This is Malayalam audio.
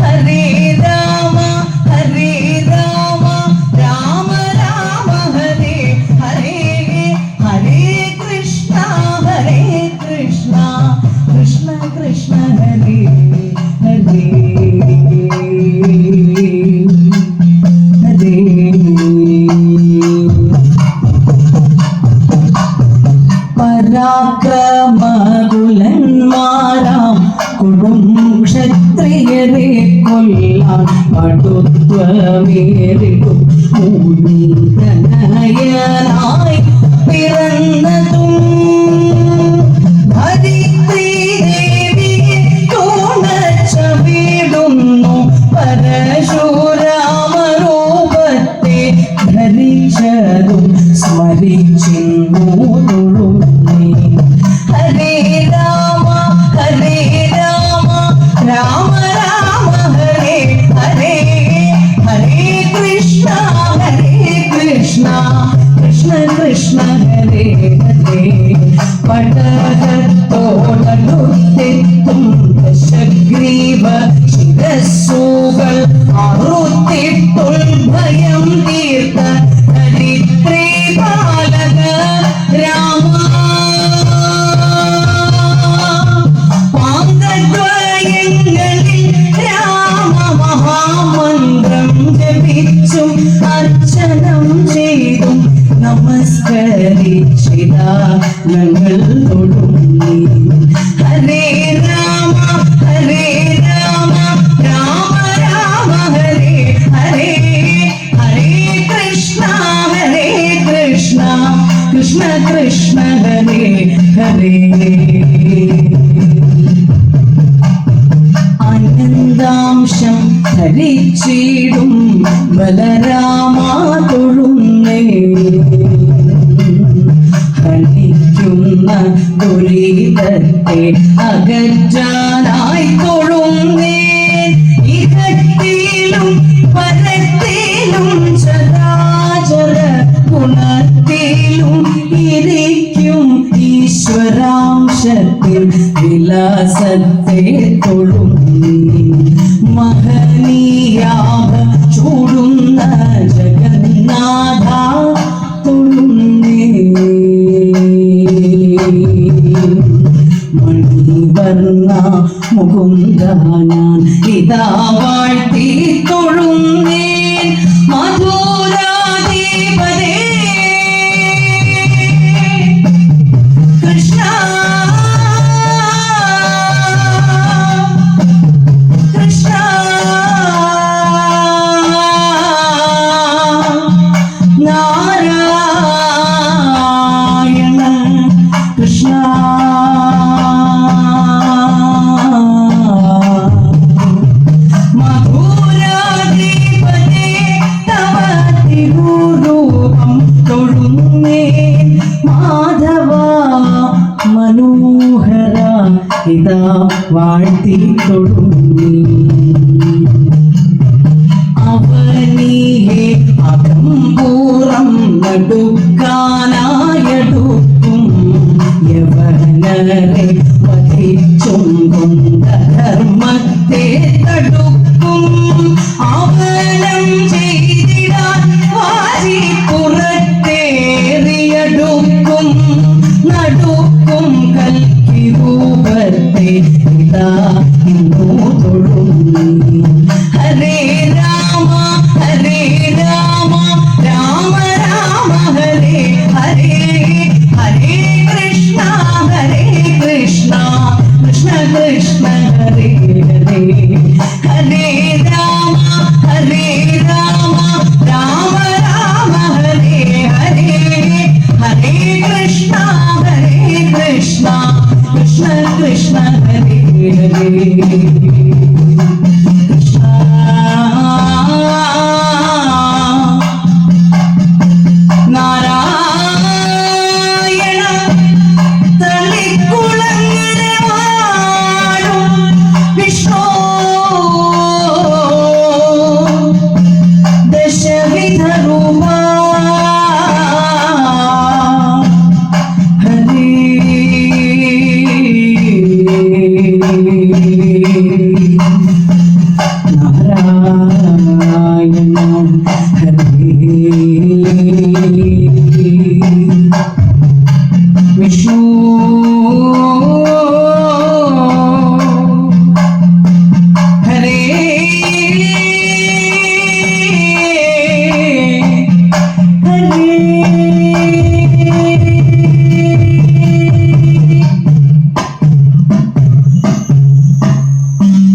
ഹരേ രാമ ഹരേ രാമ രാമ രാമ ഹരേ ഹരേ ഹരേ കൃഷ്ണ കൃഷ്ണ കൃഷ്ണ ഹരേ ഹരേ ഹരേ. പരാക്രമകുലന്മാരാം കൊടും ക്ഷത്രിയരെ കൊല്ലാൻ പടുത്വമേറിടും മൂന്നീതനയനായി പിറന്നതും ധരിത്രീദേവിയെ തുണച്ചവിടുന്നു പരശുരാമരൂപത്തെ ധരിച്ചതും സ്മരിച്ചിന്നു തൊഴുന്നേ. ഹരേ രാമ രാമ രാമ ഹരേ ഹരേ ഹരേ കൃഷ്ണ കൃഷ്ണ കൃഷ്ണ ഹരേ ഹരേ. പടകത്തോടടുത്തെത്തും ദശഗ്രീവ ശിരസ്സുകൾ അറുത്തിട്ടുൾഭയം തീർത്ത ധരിത്രീ പാലക രാമ. പാങ്കദ്വയങ്ങളിൽ രാമ മഹാമന്ത്രം ജപിച്ചും അർച്ചനം ചെയ്തും നമസ്കരിച്ചിതാ ഞങ്ങൾ തൊടുന്നേ. ഹരേ രാമ രാമ രാമ ഹരേ ഹരേ ഹരേ കൃഷ്ണ കൃഷ്ണ കൃഷ്ണ ഹരേ ഹരേ. ആനന്ദാംശം ധരിച്ചിടും ബലരാമ തൊഴുന്നേ. ഹനിക്കുന്ന ദുരിതത്തെ അകറ്റാനായി തൊഴുന്നേ. ഇഹത്തിലും പരത്തിലും ചരാചര ഗുണത്തിലും ഇരിക്കും ഈശ്വരാംശത്തിൽ വിലാസത്തെ തൊഴുന്നേ. മഹനീയാഭ ചൂടുന്ന ജഗന്നാഥ തൊഴുന്നേ. മണിവർണ്ണ മുകുന്ദ ഞാൻ ഇതാ വാഴ്ത്തി തൊഴുന്നേ. മധുരാധിപതേ കൃഷ്ണ കൃഷ്ണ നാരായണ കൃഷ്ണ മധുരാധിപതേ തവ തിരുരൂപം തൊഴുന്നേ. മാധവ മനോഹര ഇതാ വാഴ്ത്തി തൊഴുന്നേ. അവനിയെ അകമ്പൂറം നടുക്കാനായടുക്കും യവനരെ വധിച്ചും ധർമ്മത്തെ തടുക്കും. അവനം ചെയ്തിടാൻ വാരി പുറത്തേറിയടുക്കും നടുക്കും കൽക്കി രൂപത്തെ ഇതാ ഇന്നു തൊഴുന്നേ. ഹരേ രാമ രാമ രാമ ഹരേ ഹരേ ഹരേ കൃഷ്ണ കൃഷ്ണ കൃഷ്ണ ഹരേ ഹരേ. ഹരേ രാമ രാമ രാമ ഹരേ ഹരേ ഹരേ കൃഷ്ണ കൃഷ്ണ കൃഷ്ണ ഹരേ ഹരേ.